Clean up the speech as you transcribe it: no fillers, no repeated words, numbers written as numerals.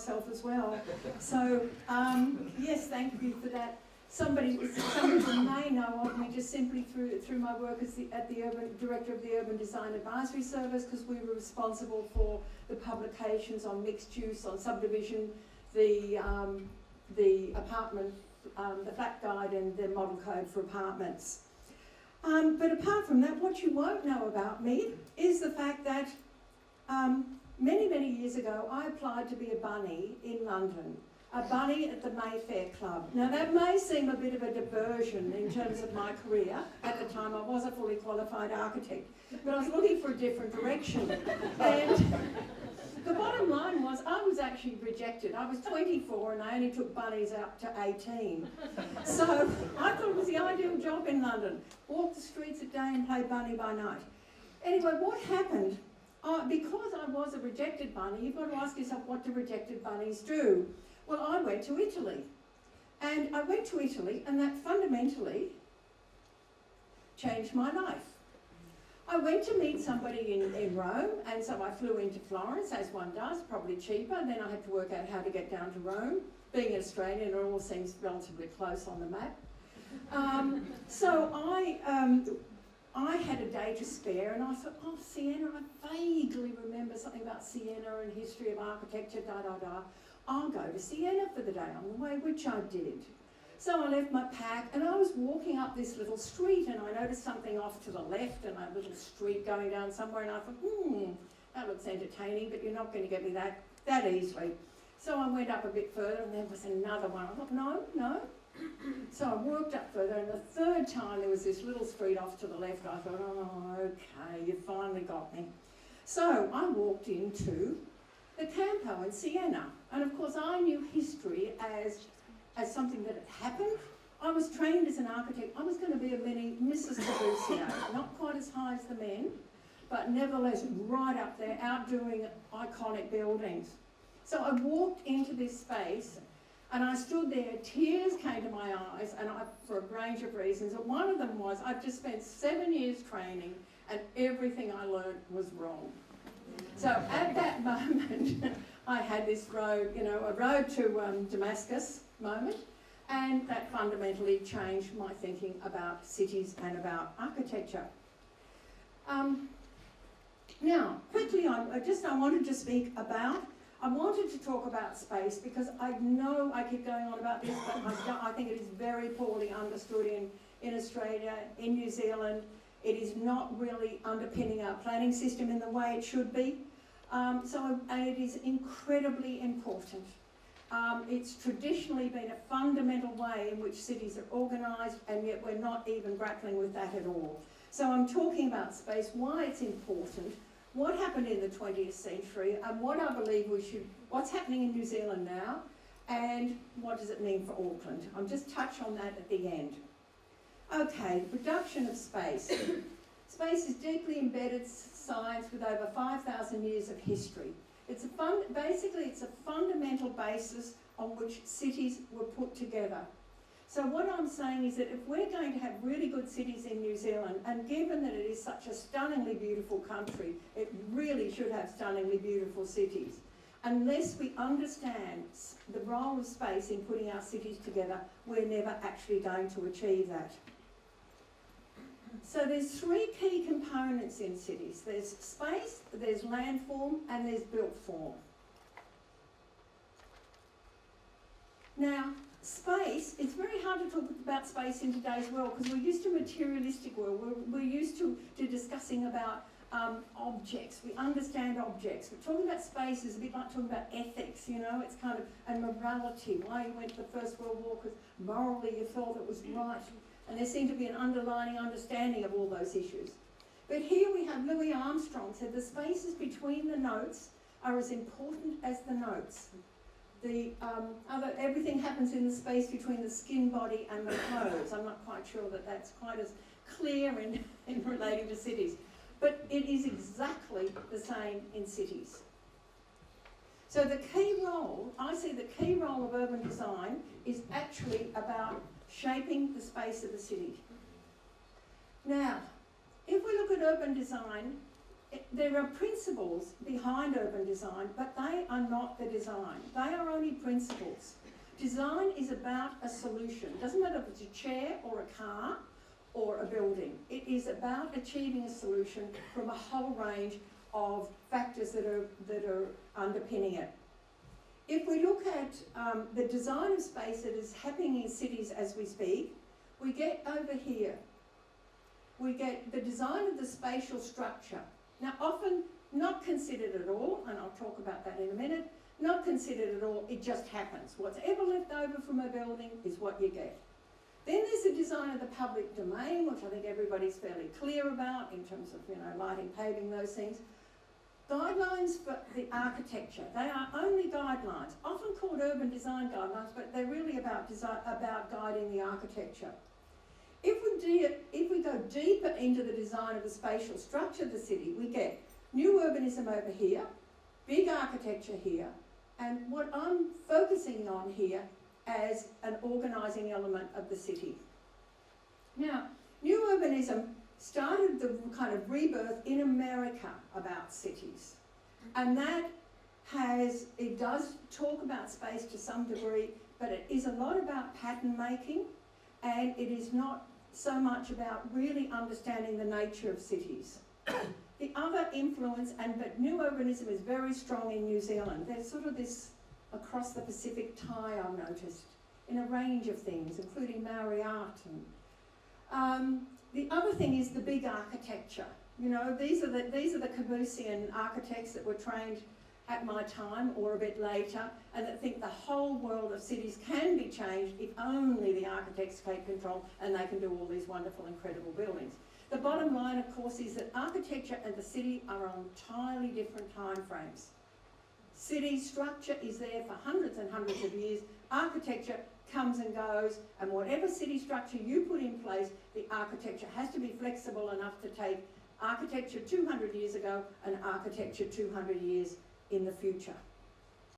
myself as well. So, yes, thank you for that. Somebody who may know of me just simply through my work as Director of the Urban Design Advisory Service, because we were responsible for the publications on mixed use, on subdivision, the apartment, the flat guide and the model code for apartments. But apart from that, what you won't know about me is the fact that many, many years ago, I applied to be a bunny in London, a bunny at the Mayfair Club. Now that may seem a bit of a diversion in terms of my career. At the time I was a fully qualified architect, but I was looking for a different direction. And the bottom line was I was actually rejected. I was 24 and I only took bunnies up to 18. So I thought it was the ideal job in London. Walk the streets at day and play bunny by night. Anyway, what happened? Because I was a rejected bunny, you've got to ask yourself, what do rejected bunnies do? Well, I went to Italy. And I went to Italy, and that fundamentally changed my life. I went to meet somebody in Rome, and so I flew into Florence, as one does, probably cheaper. Then I had to work out how to get down to Rome. Being an Australian, it all seems relatively close on the map. So I had a day to spare, and I thought, oh, Siena, I vaguely remember something about Siena and history of architecture, I'll go to Siena for the day on the way, which I did. So I left my pack, and I was walking up this little street, and I noticed something off to the left, and a little street going down somewhere, and I thought, that looks entertaining, but you're not going to get me that easily. So I went up a bit further, and there was another one. I thought, no. So I walked up further, and the third time there was this little street off to the left. I thought, oh, okay, you finally got me. So I walked into the Campo in Siena, and of course I knew history as something that had happened. I was trained as an architect. I was going to be a mini Mrs. Corbusier, not quite as high as the men, but nevertheless right up there, outdoing iconic buildings. So I walked into this space, and I stood there, tears came to my eyes, and for a range of reasons. And one of them was I've just spent 7 years training, and everything I learned was wrong. So at that moment, I had this road, a road to Damascus moment, and that fundamentally changed my thinking about cities and about architecture. Now, quickly, I wanted to talk about space, because I know I keep going on about this, but I think it is very poorly understood in Australia, in New Zealand. It is not really underpinning our planning system in the way it should be. And it is incredibly important. It's traditionally been a fundamental way in which cities are organised, and yet we're not even grappling with that at all. So I'm talking about space, why it's important, what happened in the 20th century, and what I believe what's happening in New Zealand now, and what does it mean for Auckland. I'll just touch on that at the end. Okay, reduction of space. Space is deeply embedded science with over 5,000 years of history. Basically, it's a fundamental basis on which cities were put together. So what I'm saying is that if we're going to have really good cities in New Zealand, and given that it is such a stunningly beautiful country, it really should have stunningly beautiful cities. Unless we understand the role of space in putting our cities together, we're never actually going to achieve that. So there's 3 key components in cities. There's space, there's landform, and there's built form. Now, space, it's very hard to talk about space in today's world, because we're used to materialistic world. We're used to discussing about objects. We understand objects. But talking about space is a bit like talking about ethics, it's kind of, and morality. Why you went to the First World War, because morally you thought it was right. And there seemed to be an underlying understanding of all those issues. But here we have Louis Armstrong said the spaces between the notes are as important as the notes. Everything happens in the space between the skin body and the clothes. I'm not quite sure that that's quite as clear in relating to cities. But it is exactly the same in cities. So the key role, I see the key role of urban design is actually about shaping the space of the city. Now, if we look at urban design, there are principles behind urban design, but they are not the design. They are only principles. Design is about a solution. It doesn't matter if it's a chair or a car or a building. It is about achieving a solution from a whole range of factors that are underpinning it. If we look at the design of space that is happening in cities as we speak, we get over here, we get the design of the spatial structure. Now, often not considered at all, and I'll talk about that in a minute, not considered at all, it just happens. Whatever left over from a building is what you get. Then there's the design of the public domain, which I think everybody's fairly clear about in terms of, lighting, paving, those things. Guidelines for the architecture. They are only guidelines, often called urban design guidelines, but they're really about guiding the architecture. If we go deeper into the design of the spatial structure of the city, we get new urbanism over here, big architecture here, and what I'm focusing on here as an organising element of the city. Now, new urbanism started the kind of rebirth in America about cities, and it does talk about space to some degree, but it is a lot about pattern making, and it is not so much about really understanding the nature of cities. The other influence, but new urbanism is very strong in New Zealand. There's sort of this across the Pacific tie, I've noticed, in a range of things, including Maori art. And the other thing is the big architecture. These are the Caboosian architects that were trained at my time or a bit later, and that think the whole world of cities can be changed if only the architects take control and they can do all these wonderful, incredible buildings. The bottom line, of course, is that architecture and the city are on entirely different time frames. City structure is there for hundreds and hundreds of years. Architecture comes and goes, and whatever city structure you put in place, the architecture has to be flexible enough to take architecture 200 years ago and architecture 200 years in the future.